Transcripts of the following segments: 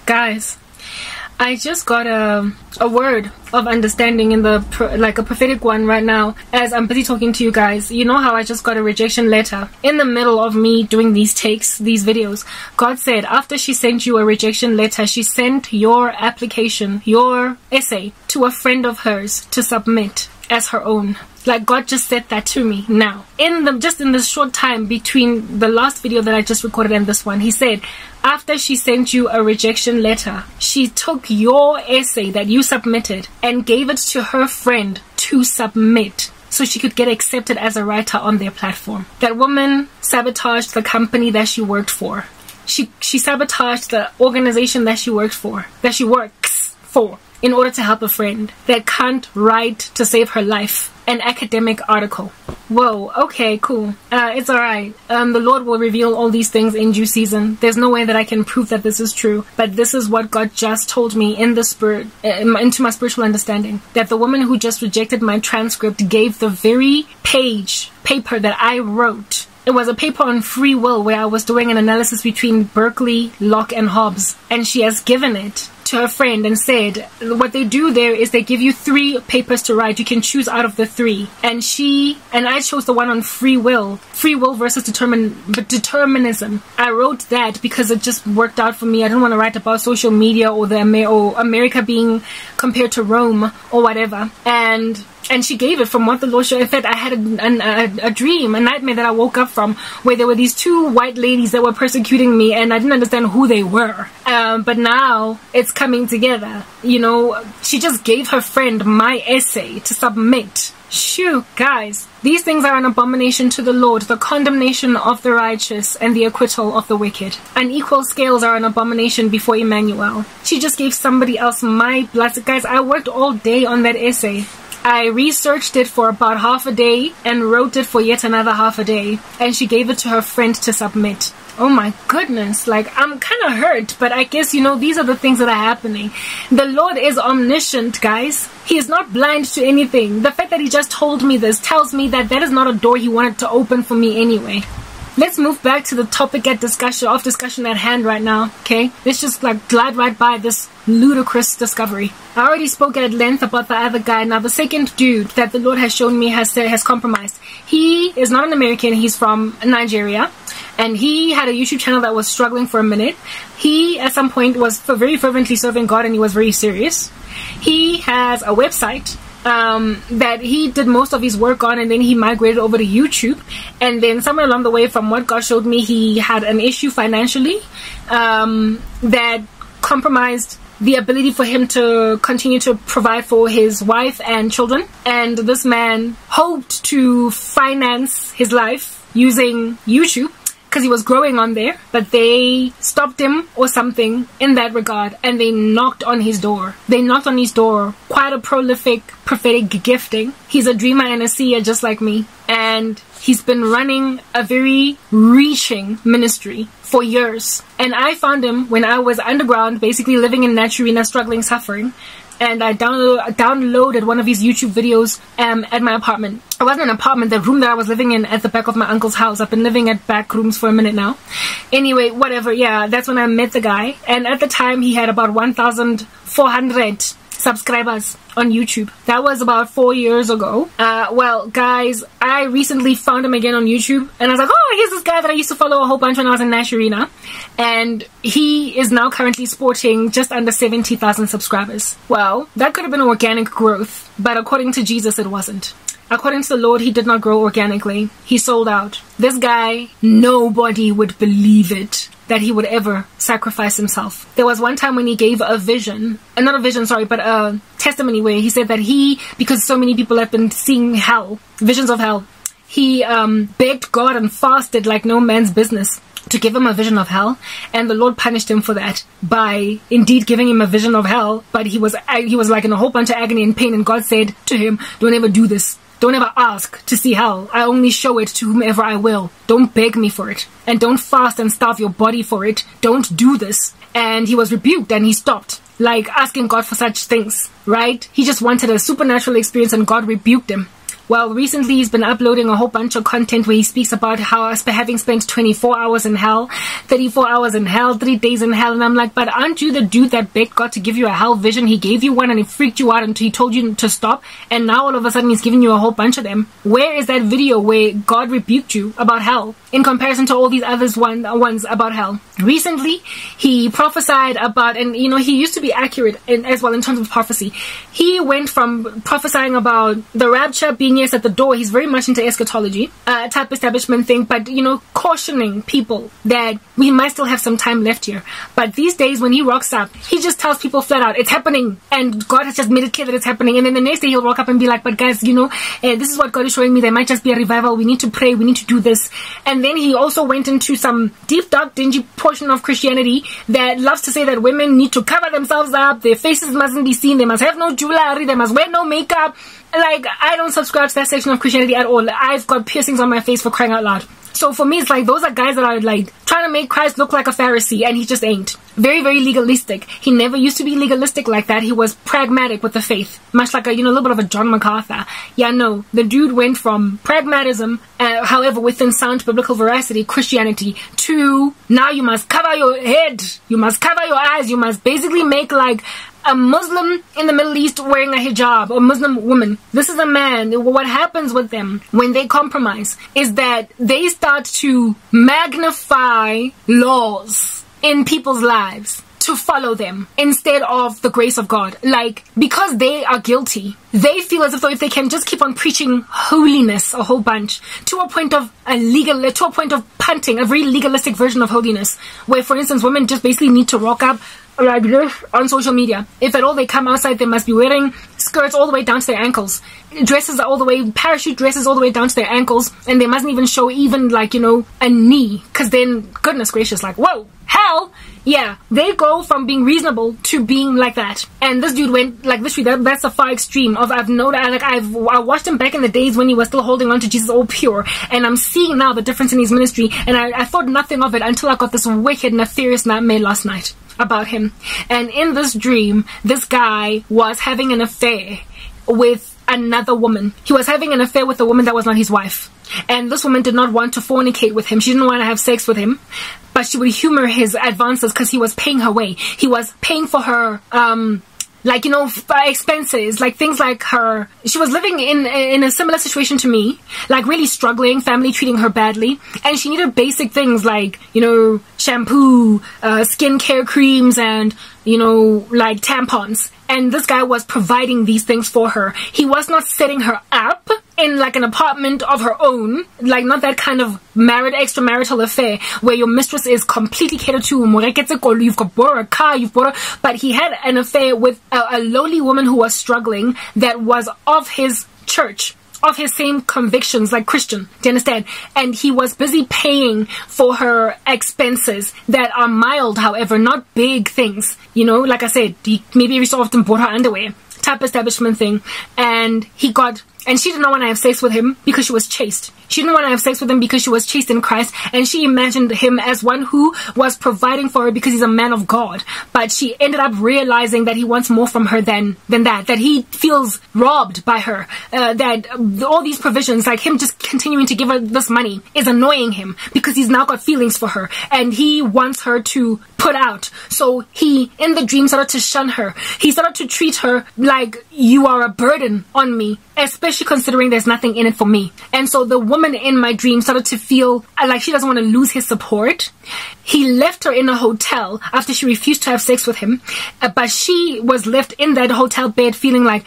Guys, I just got a word of understanding in the like a prophetic one right now as I'm busy talking to you guys. You know how I just got a rejection letter in the middle of me doing these videos. God said after she sent you a rejection letter, she sent your application, your essay, to a friend of hers to submit as her own. Like, God just said that to me now. Just in this short time between the last video that I just recorded and this one, he said, after she sent you a rejection letter, she took your essay that you submitted and gave it to her friend to submit so she could get accepted as a writer on their platform. That woman sabotaged the company that she worked for. She sabotaged the organization that she works for, in order to help a friend that can't write to save her life an academic article. Whoa, okay, cool. It's alright. The Lord will reveal all these things in due season. There's no way that I can prove that this is true, but this is what God just told me in the spirit, into my spiritual understanding, that the woman who just rejected my transcript gave the very paper that I wrote. It was a paper on free will where I was doing an analysis between Berkeley, Locke, and Hobbes, and she has given it to her friend and said what they do there is they give you 3 papers to write. You can choose out of the 3, and I chose the one on free will versus determinism. I wrote that because it just worked out for me. I didn't want to write about social media or or America being compared to Rome or whatever, and she gave it from what the Lord showed. In fact, I had a dream, a nightmare that I woke up from, where there were these 2 white ladies that were persecuting me, and I didn't understand who they were. But now it's coming together. You know, she just gave her friend my essay to submit. Shoo, guys, these things are an abomination to the Lord, the condemnation of the righteous and the acquittal of the wicked. Unequal scales are an abomination before Emmanuel. She just gave somebody else my blessed. Guys, I worked all day on that essay. I researched it for about half a day and wrote it for yet another half a day, and she gave it to her friend to submit. Oh my goodness, like, I'm kind of hurt, but I guess, you know, these are the things that are happening. The Lord is omniscient, guys. He is not blind to anything. The fact that he just told me this tells me that that is not a door he wanted to open for me anyway. Let's move back to the topic of discussion at hand right now, okay? Let's just like glide right by this ludicrous discovery. I already spoke at length about the other guy. Now the second dude that the Lord has shown me has compromised. He is not an American. He's from Nigeria, and he had a YouTube channel that was struggling for a minute. He at some point was very fervently serving God, and he was very serious. He has a website that he did most of his work on, and then he migrated over to YouTube, and then somewhere along the way, from what God showed me, he had an issue financially that compromised the ability for him to continue to provide for his wife and children. And this man hoped to finance his life using YouTube because he was growing on there, but they stopped him or something in that regard, and they knocked on his door. Quite a prolific prophetic gifting. He's a dreamer and a seer just like me, and he's been running a very reaching ministry for years. And I found him when I was underground, basically living in Naturina, struggling, suffering. And I downloaded one of his YouTube videos at my apartment. It wasn't an apartment, the room that I was living in at the back of my uncle's house. I've been living at back rooms for a minute now. Anyway, whatever, yeah, that's when I met the guy. And at the time, he had about 1,400 subscribers on YouTube. That was about 4 years ago. Well, guys, I recently found him again on YouTube, and I was like, oh, here's this guy that I used to follow a whole bunch when I was in Naturina, and he is now currently sporting just under 70,000 subscribers. Well, that could have been organic growth, but according to Jesus, it wasn't. According to the Lord, he did not grow organically. He sold out. This guy, nobody would believe it that he would ever sacrifice himself. There was one time when he gave a vision, not a vision, sorry, but a testimony where he said that because so many people have been seeing hell, visions of hell, he begged God and fasted like no man's business to give him a vision of hell, and the Lord punished him for that by indeed giving him a vision of hell, but he was like in a whole bunch of agony and pain, and God said to him, don't ever do this. Don't ever ask to see hell. I only show it to whomever I will. Don't beg me for it. And don't fast and starve your body for it. Don't do this. And he was rebuked and he stopped, like, asking God for such things, right? He just wanted a supernatural experience and God rebuked him. Well, recently he's been uploading a whole bunch of content where he speaks about how having spent 24 hours in hell, 34 hours in hell, 3 days in hell. And I'm like, but aren't you the dude that begged God to give you a hell vision? He gave you one and he freaked you out until he told you to stop. And now all of a sudden he's giving you a whole bunch of them. Where is that video where God rebuked you about hell in comparison to all these others ones about hell? Recently, he prophesied about, and you know, he used to be accurate as well in terms of prophecy. He went from prophesying about the rapture being yes at the door. He's very much into eschatology type establishment thing, but you know, cautioning people that we might still have some time left here. But these days when he rocks up, he just tells people flat out, it's happening, and God has just made it clear that it's happening. And then the next day he'll rock up and be like, but guys, you know, this is what God is showing me. There might just be a revival. We need to pray. We need to do this. And then he also went into some deep, dark, dingy portion of Christianity that loves to say that women need to cover themselves up. Their faces mustn't be seen. They must have no jewelry. They must wear no makeup. Like, I don't subscribe to that section of Christianity at all. I've got piercings on my face, for crying out loud. So for me, it's like, those are guys that are like trying to make Christ look like a Pharisee, and he just ain't. Very, very legalistic. He never used to be legalistic like that. He was pragmatic with the faith. Much like a, you know, a little bit of a John MacArthur. Yeah, no. The dude went from pragmatism, however, within sound biblical veracity, Christianity, to now you must cover your head. You must cover your eyes. You must basically make like a Muslim in the Middle East wearing a hijab, or Muslim woman. This is a man. What happens with them when they compromise is that they start to magnify laws in people's lives to follow them instead of the grace of God. Like, because they are guilty, they feel as though if they can just keep on preaching holiness a whole bunch to a point of punting a very legalistic version of holiness, where, for instance, women just basically need to rock up like this on social media. If at all they come outside, they must be wearing skirts all the way down to their ankles, dresses all the way, parachute dresses all the way down to their ankles, and they mustn't even show even like, you know, a knee, because then, goodness gracious, like, whoa, hell. Yeah, they go from being reasonable to being like that. And this dude went like this. That's a far extreme of, I watched him back in the days when he was still holding on to Jesus all pure, and I'm seeing now the difference in his ministry, and I thought nothing of it until I got this wicked, nefarious nightmare last night about him. And in this dream, this guy was having an affair with another woman. He was having an affair with a woman that was not his wife. And this woman did not want to fornicate with him. She didn't want to have sex with him, but she would humor his advances because he was paying her way. He was paying for her, like, you know, expenses, like things like her. She was living in a similar situation to me, like really struggling, family treating her badly, and she needed basic things like, you know, shampoo, skincare creams, and, you know, like tampons. And this guy was providing these things for her. He was not setting her up in like an apartment of her own, like not that kind of extramarital affair where your mistress is completely catered to. You've got bought a car, but he had an affair with a lowly woman who was struggling, that was of his church, of his same convictions, like Christian. Do you understand? And he was busy paying for her expenses that are mild, however, not big things. You know, like I said, he maybe every so often bought her underwear type establishment thing. And she did not want to have sex with him because she was chaste. She didn't want to have sex with him because she was chaste in Christ, and she imagined him as one who was providing for her because he's a man of God. But she ended up realizing that he wants more from her than that he feels robbed by her, that all these provisions, like him just continuing to give her this money, is annoying him because he's now got feelings for her, and he wants her to put out. So he, in the dream, started to shun her. He started to treat her like, you are a burden on me, especially considering there's nothing in it for me. And so the woman in my dream started to feel like she doesn't want to lose his support. He left her in a hotel after she refused to have sex with him, but she was left in that hotel bed feeling like,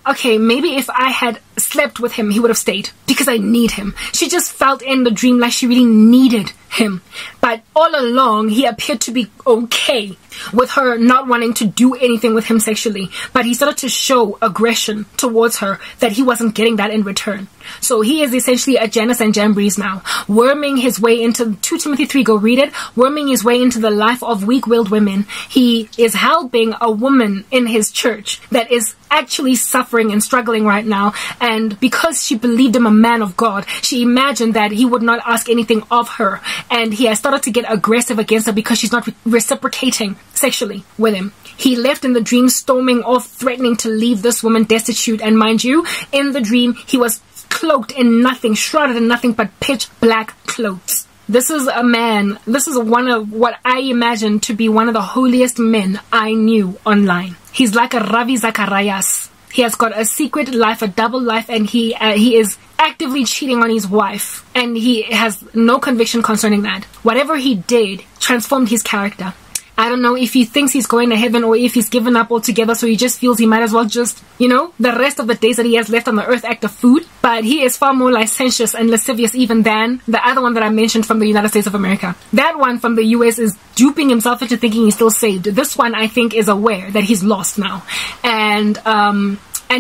okay, maybe if I had slept with him, he would have stayed because I need him. She just felt in the dream like she really needed him. But all along, he appeared to be okay with her not wanting to do anything with him sexually. But he started to show aggression towards her that he wasn't getting that in return. So he is essentially a Janus and Jambres now, worming his way into 2 Timothy 3, go read it, worming his way into the life of weak-willed women. He is helping a woman in his church that is actually suffering and struggling right now, and because she believed him a man of God, she imagined that he would not ask anything of her, and he has started to get aggressive against her because she's not reciprocating sexually with him. He left in the dream, storming off, threatening to leave this woman destitute, and mind you, in the dream he was cloaked in nothing, shrouded in nothing but pitch black clothes. This is a man, this is one of what I imagine to be one of the holiest men I knew online. He's like a Ravi Zacharias. He has got a secret life, a double life, and he is actively cheating on his wife. And he has no conviction concerning that. Whatever he did transformed his character. I don't know if he thinks he's going to heaven or if he's given up altogether, so he just feels he might as well just, you know, the rest of the days that he has left on the earth act of food. But he is far more licentious and lascivious even than the other one that I mentioned from the United States of America. That one from the US is duping himself into thinking he's still saved. This one, I think, is aware that he's lost now. And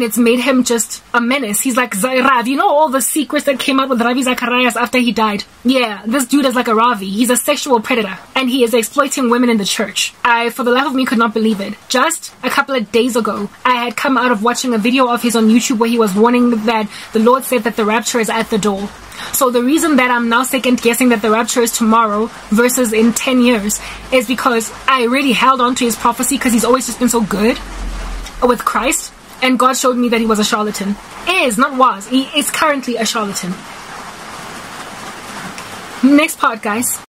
it's made him just a menace. He's like Rav. You know all the secrets that came out with Ravi Zacharias after he died? Yeah, this dude is like a Ravi. He's a sexual predator. And he is exploiting women in the church. I, for the life of me, could not believe it. Just a couple of days ago, I had come out of watching a video of his on YouTube where he was warning that the Lord said that the rapture is at the door. So the reason that I'm now second guessing that the rapture is tomorrow versus in 10 years is because I really held on to his prophecy because he's always just been so good with Christ. And God showed me that he was a charlatan. Is, not was. He is currently a charlatan. Next part, guys.